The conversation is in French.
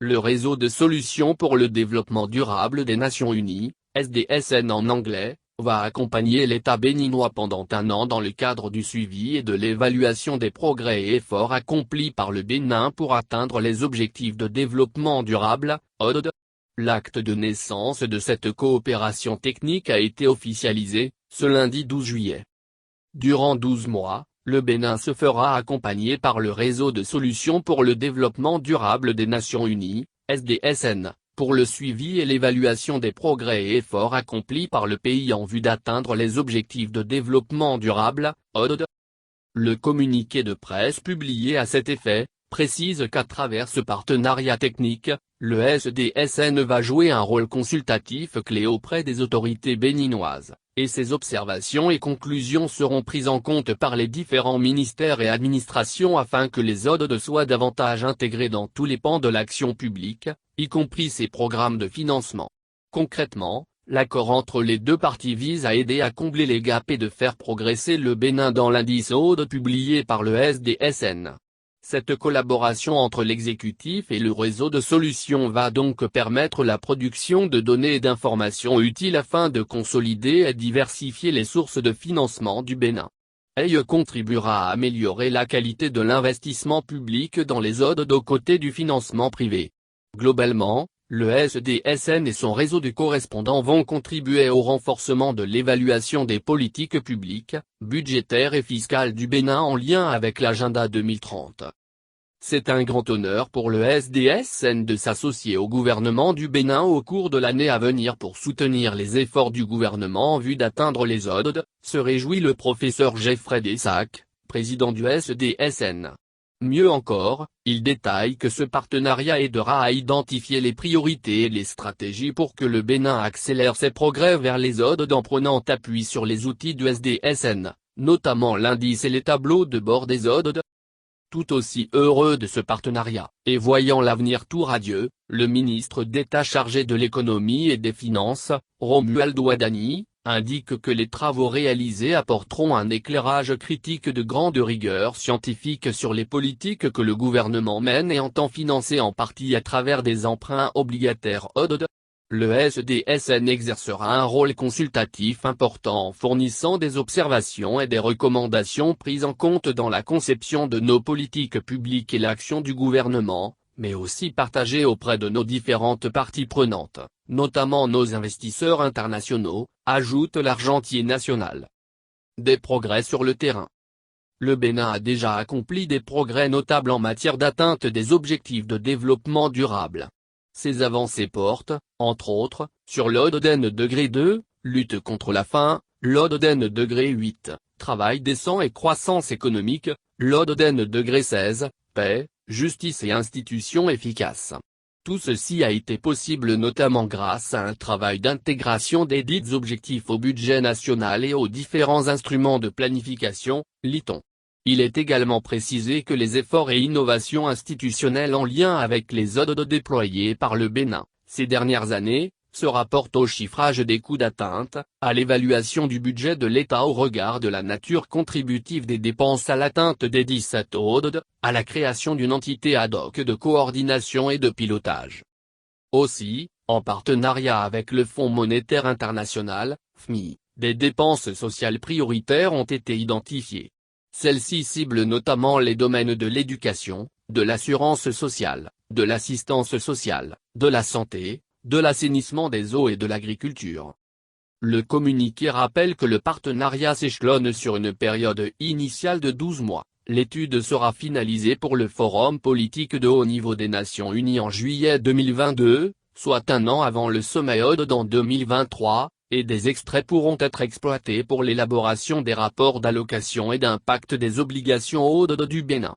le réseau de solutions pour le développement durable des Nations Unies, SDSN en anglais, va accompagner l'État béninois pendant un an dans le cadre du suivi et de l'évaluation des progrès et efforts accomplis par le Bénin pour atteindre les objectifs de développement durable, ODD. L'acte de naissance de cette coopération technique a été officialisé, ce lundi 12 juillet. Durant 12 mois, le Bénin se fera accompagner par le réseau de solutions pour le développement durable des Nations Unies, SDSN, pour le suivi et l'évaluation des progrès et efforts accomplis par le pays en vue d'atteindre les objectifs de développement durable, ODD. Le communiqué de presse publié à cet effet précise qu'à travers ce partenariat technique, le SDSN va jouer un rôle consultatif clé auprès des autorités béninoises, et ses observations et conclusions seront prises en compte par les différents ministères et administrations afin que les ODD soient davantage intégrés dans tous les pans de l'action publique, y compris ses programmes de financement. Concrètement, l'accord entre les deux parties vise à aider à combler les gaps et de faire progresser le Bénin dans l'indice ODD publié par le SDSN. Cette collaboration entre l'exécutif et le réseau de solutions va donc permettre la production de données et d'informations utiles afin de consolider et diversifier les sources de financement du Bénin. Elle contribuera à améliorer la qualité de l'investissement public dans les ODD aux côtés du financement privé. Globalement, le SDSN et son réseau de correspondants vont contribuer au renforcement de l'évaluation des politiques publiques, budgétaires et fiscales du Bénin en lien avec l'agenda 2030. C'est un grand honneur pour le SDSN de s'associer au gouvernement du Bénin au cours de l'année à venir pour soutenir les efforts du gouvernement en vue d'atteindre les ODD, se réjouit le professeur Geoffrey Dessac, président du SDSN. Mieux encore, il détaille que ce partenariat aidera à identifier les priorités et les stratégies pour que le Bénin accélère ses progrès vers les ODD en prenant appui sur les outils du SDSN, notamment l'indice et les tableaux de bord des ODD. Tout aussi heureux de ce partenariat, et voyant l'avenir tout radieux, le ministre d'État chargé de l'économie et des finances, Romuald Wadani, indique que les travaux réalisés apporteront un éclairage critique de grande rigueur scientifique sur les politiques que le gouvernement mène et entend financer en partie à travers des emprunts obligataires ODD. Le SDSN exercera un rôle consultatif important en fournissant des observations et des recommandations prises en compte dans la conception de nos politiques publiques et l'action du gouvernement, mais aussi partagées auprès de nos différentes parties prenantes, notamment nos investisseurs internationaux, ajoute l'Argentier national. Des progrès sur le terrain. Le Bénin a déjà accompli des progrès notables en matière d'atteinte des objectifs de développement durable. Ces avancées portent, entre autres, sur l'ODD degré 2, lutte contre la faim, l'ODD degré 8, travail décent et croissance économique, l'ODD degré 16, paix, justice et institutions efficaces. Tout ceci a été possible notamment grâce à un travail d'intégration des dits objectifs au budget national et aux différents instruments de planification, lit-on. Il est également précisé que les efforts et innovations institutionnelles en lien avec les ODD déployés par le Bénin, ces dernières années, se rapportent au chiffrage des coûts d'atteinte, à l'évaluation du budget de l'État au regard de la nature contributive des dépenses à l'atteinte des 17 ODD, à la création d'une entité ad hoc de coordination et de pilotage. Aussi, en partenariat avec le Fonds monétaire international, FMI, des dépenses sociales prioritaires ont été identifiées. Celles-ci ciblent notamment les domaines de l'éducation, de l'assurance sociale, de l'assistance sociale, de la santé, de l'assainissement des eaux et de l'agriculture. Le communiqué rappelle que le partenariat s'échelonne sur une période initiale de 12 mois. L'étude sera finalisée pour le Forum politique de haut niveau des Nations Unies en juillet 2022, soit un an avant le sommet ODD en 2023. Et des extraits pourront être exploités pour l'élaboration des rapports d'allocation et d'impact des obligations ODD du Bénin.